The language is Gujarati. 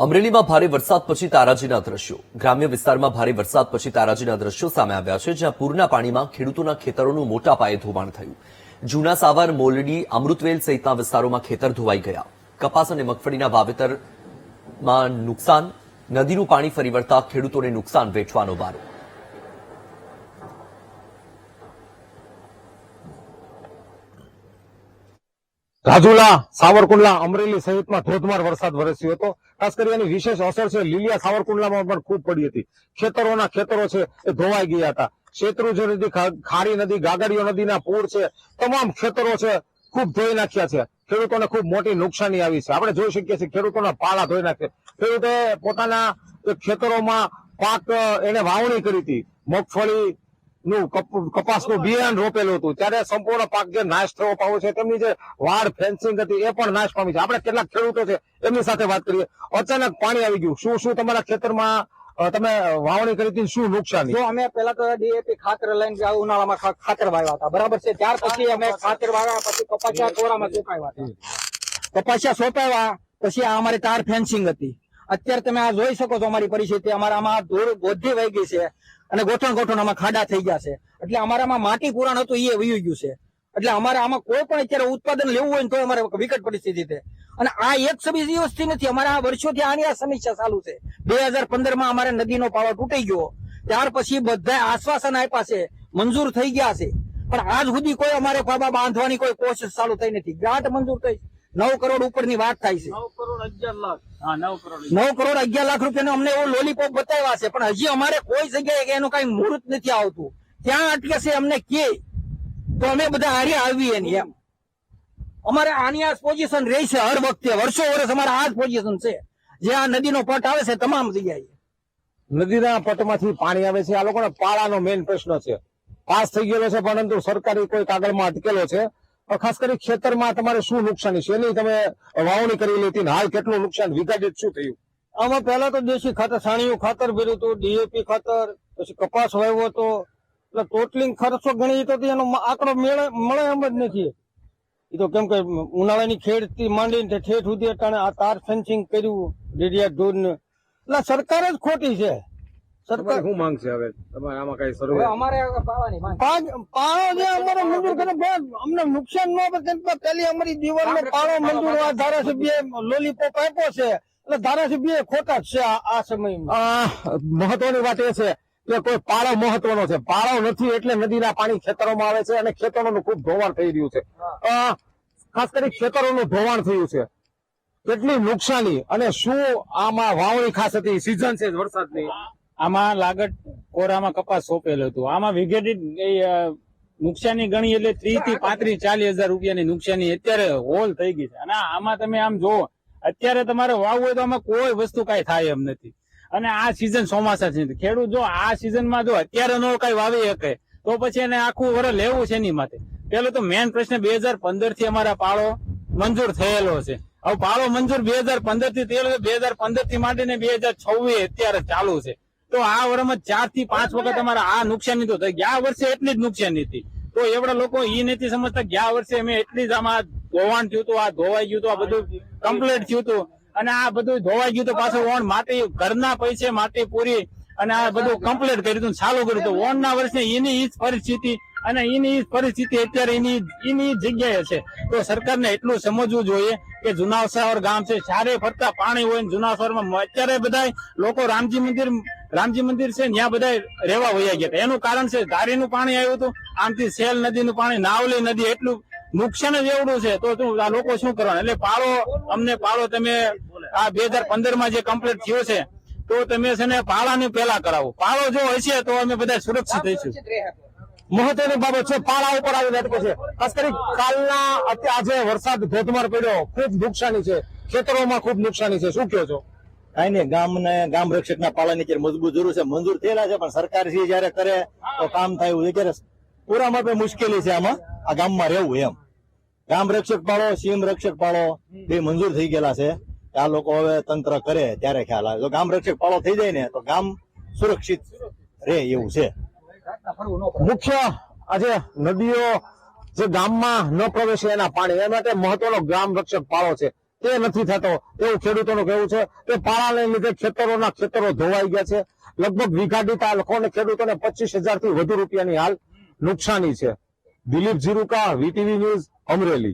અમરેલીમાં ભારે વરસાદ પછી તારાજીના દ્રશ્યો. ગ્રામ્ય વિસ્તારમાં ભારે વરસાદ પછી તારાજીના દ્રશ્યો સામે આવ્યા છે, જ્યાં પૂરના પાણીમાં ખેડૂતોના ખેતરોનું મોટા પાયે ધોવાણ થયું. જૂના સાવર, મોલડી, અમૃતવેલ સહિતના વિસ્તારોમાં ખેતર ધોવાઈ ગયા. કપાસ અને મગફળીના વાવેતરમાં નુકસાન. નદીનું પાણી ફરી વળતા ખેડૂતોને નુકસાન વેઠવાનો વારો. રાજુલા, સાવરકુંડલા, અમરેલી સહિતમાં ધોધમાર વરસાદ વરસ્યો હતો. ખાસ કરી એની વિશેષ અસર છે લીલિયા, સાવરકુંડલામાં પણ ખૂબ પડી હતી. ખેતરો છે એ ધોવાઈ ગયા હતા. શેત્રુંજી નદી, ખારી નદી, ગાગડીયો નદીના પૂર છે, તમામ ખેતરો છે ખૂબ ધોઈ નાખ્યા છે. ખેડૂતોને ખૂબ મોટી નુકસાની આવી છે. આપણે જોઈ શકીએ છીએ ખેડૂતોના પાળા ધોઈ નાખ્યા. ખેડૂતે પોતાના ખેતરોમાં પાક એને વાવણી કરી હતી. મગફળી નું, કપાસનું બિયારણ રોપેલું હતું, ત્યારે સંપૂર્ણ પાક જે નાશ થવો પામ્યો છે, તેમની જે વાડ ફેન્સિંગ હતી એ પણ નાશ પામી છે. આપણે કેટલાક ખેડૂતો છે એમની સાથે વાત કરીએ. અચાનક પાણી આવી ગયું, શું તમારા ખેતરમાં તમે વાવણી કરી હતી, શું નુકસાન? જો અમે પેલા તો ડીએપી ખાતર લઈને ઉનાળામાં ખાતર વાવ્યા હતા, બરાબર છે. ત્યાર પછી અમે ખાતર વાવ્યા પછી કપાસિયા કોરામાં સોંપાવ્યા હતા. કપાસિયા સોંપાવ્યા પછી આ અમારી તાર ફેન્સિંગ હતી. અત્યારે તમે આ જોઈ શકો છો અમારી પરિસ્થિતિ. અમારામાં ધૂળ બોધી વહી ગઈ છે અને ગોઠણ આમાં ખાડા થઈ ગયા છે. એટલે અમારામાં માટી પુરાણ હતું એ વહી ગયું છે. એટલે અમારે આમાં કોઈ પણ અત્યારે ઉત્પાદન લેવું હોય ને તો અમારે વિકટ પરિસ્થિતિ છે. અને આ એક દિવસથી નથી, અમારે આ વર્ષોથી આની આ સમસ્યા ચાલુ છે. 2015 અમારે નદીનો પાળો તૂટી ગયો, ત્યાર પછી બધા આશ્વાસન આપ્યા છે, મંજૂર થઈ ગયા છે, પણ આજ સુધી કોઈ અમારે પાબા બાંધવાની કોઈ કોશિશ ચાલુ થઈ નથી. ગ્રાન્ટ મંજૂર થઈ 9 કરોડ ઉપરની વાત થાય છે. 9 કરોડ 11 લાખ રૂપિયા અમને એવો લોલીપોપ બતાવ્યા છે, પણ હજી અમારે કોઈ જગ્યાએ એનું કઈ મુહૂર્ત નથી આવતું. ત્યાં અટકે છે અમને કે તો અમે બધા હારે આવીએ ને એમ. અમારે આની આ પોઝિશન રહી છે હર વખતે, વર્ષો વર્ષ અમારે આ જ પોઝિશન છે. જે આ નદીનો પટ આવે છે તમામ જગ્યાએ નદીના પટમાંથી પાણી આવે છે. આ લોકોને પાળાનો મેઇન પ્રશ્ન છે. પાસ થઈ ગયેલો છે, પરંતુ સરકારી કોઈ કાગળમાં અટકેલો છે. ખાસ કરી ખેતરમાં તમારે શું નુકસાની છે? એની તમે વાવણી કરેલી હતી, હાલ કેટલું નુકસાન, વીઘા દીઠ શું થયું? આમાં પહેલા તો દેશી ખાતર, છાણિયું ખાતર ભર્યું હતું, ડીએપી ખાતર, પછી કપાસ વાવ્યો હતો. એટલે ટોટલિંગ ખર્ચો ગણી તો એનો આંકડો મળે એમ જ નથી. એ તો કેમ કે ઉનાળાની ખેડ થી માંડીને ઠેઠ સુધી અટાણે આ તાર ફેન્સિંગ કર્યું રેડિયા ઢોર ને. એટલે સરકાર જ ખોટી છે. સરકાર શું માંગ છે હવે તમારે આમાં કઈ સર્વે? અમારે પાળો જે અમારે મંજૂર કરે, અમને નુકસાન ન આવે. પેલી અમારી દિવાલનો પાળો મંજૂર, આ ધારાસભ્ય લોલીપોપ આપ્યો છે, એટલે ધારાસભ્ય ખોટા જ છે આ સમયમાં. મહત્વની વાત એ છે કે કોઈ પાળો મહત્વનો છે. પાળો નથી એટલે નદીના પાણી ખેતરોમાં આવે છે અને ખેતરોનું ખૂબ ધોવાણ થઈ રહ્યું છે. ખાસ કરી ખેતરોનું ધોવાણ થયું છે. કેટલી નુકસાની અને શું આમાં વાવણી ખાસ હતી, સિઝન છે વરસાદની? આમાં લાગત કોરામાં કપાસ સોંપેલું હતું. આમાં વીઘે દીઠ નુકસાની ગણી એટલે 30 થી 35-40 હજાર રૂપિયાની નુકસાની અત્યારે હોલ થઈ ગઈ છે. અને આમાં તમે આમ જોવો, અત્યારે તમારે વાવવું હોય તો આમાં કોઈ વસ્તુ કઈ થાય એમ નથી. અને આ સિઝન ચોમાસા છે. ખેડૂત જો આ સિઝનમાં જો અત્યારે નો કઈ વાવી શકે તો પછી એને આખું વર્ષ લેવું છે એની માટે. પેલો તો મેન પ્રશ્ન 2015 થી અમારા પાળો મંજૂર થયેલો છે. હવે પાળો મંજૂર 2015 થી 2015 થી માંડીને 2026 અત્યારે ચાલુ છે. તો આ વર્ષમાં 4 થી 5 વખત અમારા આ નુકસાની તો થઈ. ગયા વર્ષે એટલી જ નુકસાની હતી. તો એવડા લોકો એ નથી સમજતા. ગયા વર્ષે અમે એટલી જ આમાં ધોવાણ થયું હતું, આ ધોવાઈ ગયું હતું, આ બધું કમ્પ્લીટ થયું હતું. અને આ બધું ધોવાઈ ગયું તો પાછું ઓણ માટી ઘરના પૈસે માટી પૂરી અને આ બધું કમ્પ્લીટ કર્યું હતું, ચાલુ કર્યું હતું. ઓણના વર્ષે એની જ પરિસ્થિતિ અને એની જ પરિસ્થિતિ અત્યારે એની જગ્યાએ છે. તો સરકારને એટલું સમજવું જોઈએ કે જુનાસર ગામ છે, ચારે ફરતા પાણી હોય. જુનાસરમાં અત્યારે બધા લોકો રામજી મંદિર છે ત્યાં બધા રહેવા વયા ગયા હતા. એનું કારણ છે ધારીનું પાણી આવ્યું હતું, આમથી સેલ નદીનું પાણી, નાવલી નદી, એટલું નુકસાન જ એવડું છે. તો આ લોકો શું કરવાના? એટલે પાળો તમે આ 2015 માં જે કમ્પ્લીટ થયો છે તો તમે છે ને પાળાની પેલા કરાવો. પાળો જો હશે તો અમે બધા સુરક્ષિત રહીશું. મહત્વની બાબત છે, પાળા ઉપર આવી અટકે છે. ખાસ કરી કાલના આજે વરસાદ ધોધમાર પડ્યો, ખૂબ નુકસાની છે, ખેતરોમાં ખૂબ નુકસાની છે. શું કહો છો? કઈ નહીં, ગામ રક્ષકના પાળાની મજબૂત જરૂર છે. મંજૂર થયેલા છે, પણ સરકાર જયારે કરે તો કામ થાય એવું અત્યારે પૂરા માટે મુશ્કેલી છે આમાં આ ગામમાં રહેવું. એમ ગામ રક્ષક પાળો, સીમ રક્ષક પાળો બે મંજૂર થઈ ગયેલા છે. આ લોકો હવે તંત્ર કરે ત્યારે ખ્યાલ આવે. જો ગામ રક્ષક પાળો થઈ જાય ને તો ગામ સુરક્ષિત રહે એવું છે. મુખ્ય આજે નદીઓ જે ગામમાં ન પ્રવેશે એના પાણી, એ માટે મહત્વનો ગ્રામ રક્ષક પાળો છે. તે નથી થતો એવું ખેડૂતોનું કહેવું છે કે પાળાને લીધે ખેતરો ધોવાઈ ગયા છે. લગભગ વીઘા દીઠ આ લોકોને ખેડૂતોને 25,000 થી વધુ રૂપિયાની હાલ નુકસાની છે. Dilip Jiruka, VTV news, Amreli.